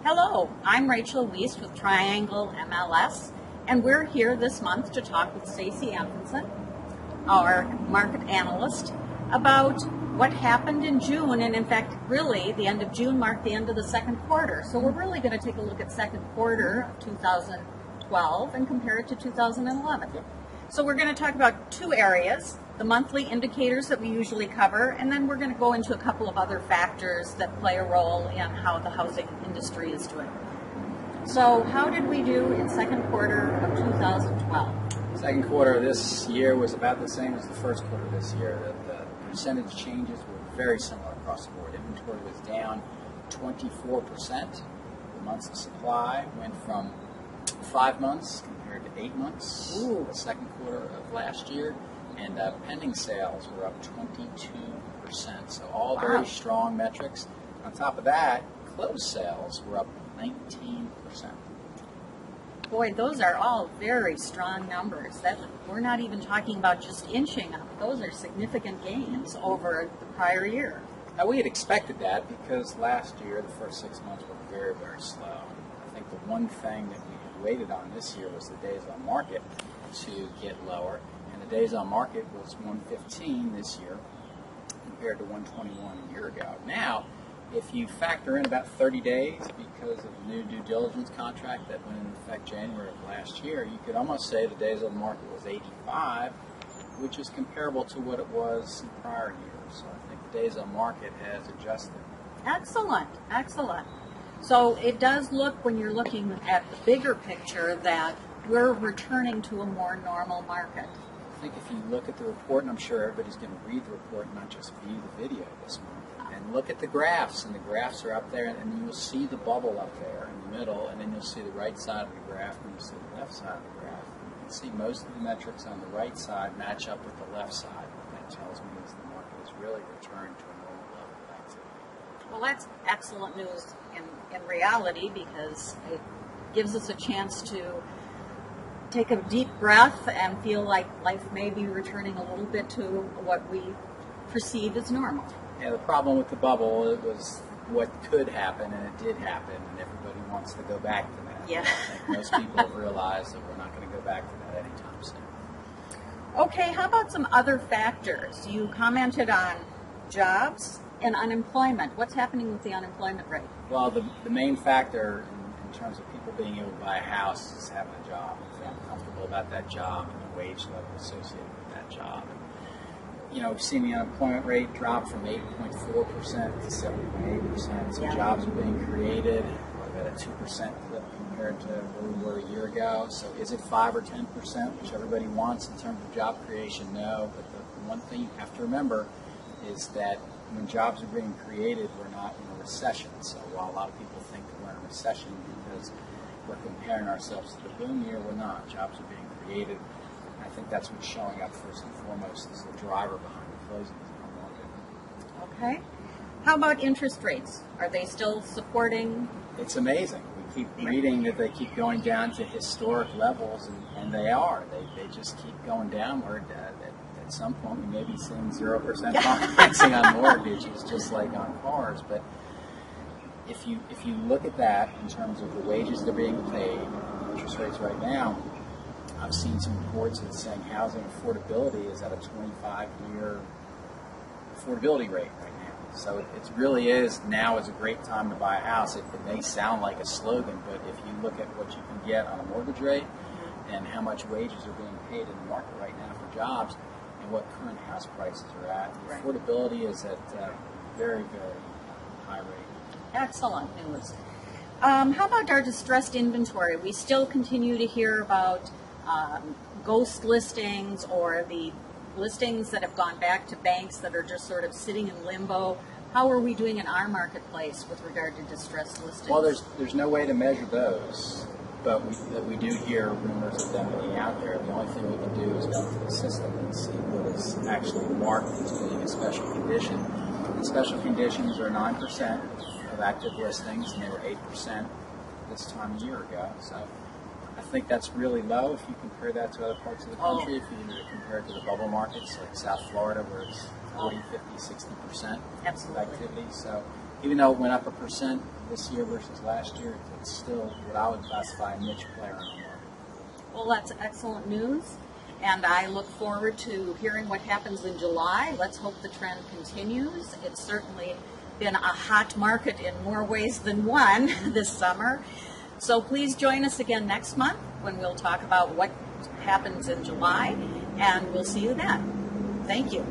Hello, I'm Rachel Wiest with Triangle MLS, and we're here this month to talk with Stacy Anfinson, our market analyst, about what happened in June, and in fact, really, the end of June marked the end of the second quarter. So we're really going to take a look at second quarter of 2012 and compare it to 2011. So we're going to talk about two areas, the monthly indicators that we usually cover, and then we're going to go into a couple of other factors that play a role in how the housing industry is doing. So how did we do in second quarter of 2012? Second quarter of this year was about the same as the first quarter this year. The percentage changes were very similar across the board. Inventory was down 24%. The months of supply went from 5 months compared to 8 months the second quarter of last year. And pending sales were up 22%. So all very strong metrics. On top of that, closed sales were up 19%. Boy, those are all very strong numbers. We're not even talking about just inching up. Those are significant gains over the prior year. Now, we had expected that because last year, the first 6 months were very, very slow. I think the one thing that we had waited on this year was the days on market to get lower. And the days on market was 115 this year compared to 121 a year ago. Now, if you factor in about 30 days because of the new due diligence contract that went into effect January of last year, you could almost say the days on the market was 85, which is comparable to what it was in prior years. So I think the days on market has adjusted. Excellent, excellent. So it does look, when you're looking at the bigger picture, that we're returning to a more normal market. I think if you look at the report, and I'm sure everybody's going to read the report, not just view the video this month, and look at the graphs, and the graphs are up there, and you'll see the bubble up there in the middle, and then you'll see the right side of the graph, and you'll see the left side of the graph. You can see most of the metrics on the right side match up with the left side. What that tells me is the market has really returned to a normal level of activity. Well, that's excellent news in reality, because it gives us a chance to take a deep breath and feel like life may be returning a little bit to what we perceive as normal. Yeah, the problem with the bubble, it was what could happen, and it did happen, and everybody wants to go back to that. Yeah. I think most people have realized that we're not going to go back to that anytime soon. Okay, how about some other factors? You commented on jobs and unemployment. What's happening with the unemployment rate? Well, the main factor in terms of people being able to buy a house is having a job, and feeling comfortable about that job and the wage level associated with that job. And, we've seen the unemployment rate drop from 8.4% to 7.8%. So jobs are being created at a 2% clip compared to where we were a year ago. So is it 5 or 10%, which everybody wants in terms of job creation? No. But the one thing you have to remember is that when jobs are being created, we're not in a recession. So while a lot of people think that we're in a recession because we're comparing ourselves to the boom year, we're not. Jobs are being created. I think that's what's showing up first and foremost as the driver behind the closings in our market. Okay. How about interest rates? Are they still supporting? It's amazing. We keep reading that they keep going down to historic levels, and they are. They just keep going downward. At some point, we may be seeing 0% financing on mortgages, just like on cars. But if you look at that in terms of the wages that are being paid, interest rates right now, I've seen some reports that saying housing affordability is at a 25-year affordability rate right now. So it really is, now is a great time to buy a house. It may sound like a slogan, but if you look at what you can get on a mortgage rate and how much wages are being paid in the market right now for jobs and what current house prices are at, the affordability is at a very, very high rate. Excellent news. How about our distressed inventory? We still continue to hear about ghost listings, or the listings that have gone back to banks that are just sort of sitting in limbo. How are we doing in our marketplace with regard to distressed listings? Well, there's no way to measure those, but we do hear rumors of them being out there. The only thing we can do is go through the system and see what is actually marked as being a special condition. And special conditions are 9% of active listings, and they were 8% this time a year ago. So I think that's really low if you compare that to other parts of the country. If you compare it to the bubble markets like South Florida, where it's 40, 50, 60% of activity. So even though it went up 1% this year versus last year, it's still what I would classify a niche player in the market. Well, that's excellent news, and I look forward to hearing what happens in July. Let's hope the trend continues. It's certainly been a hot market in more ways than one this summer. So please join us again next month when we'll talk about what happens in July, and we'll see you then. Thank you.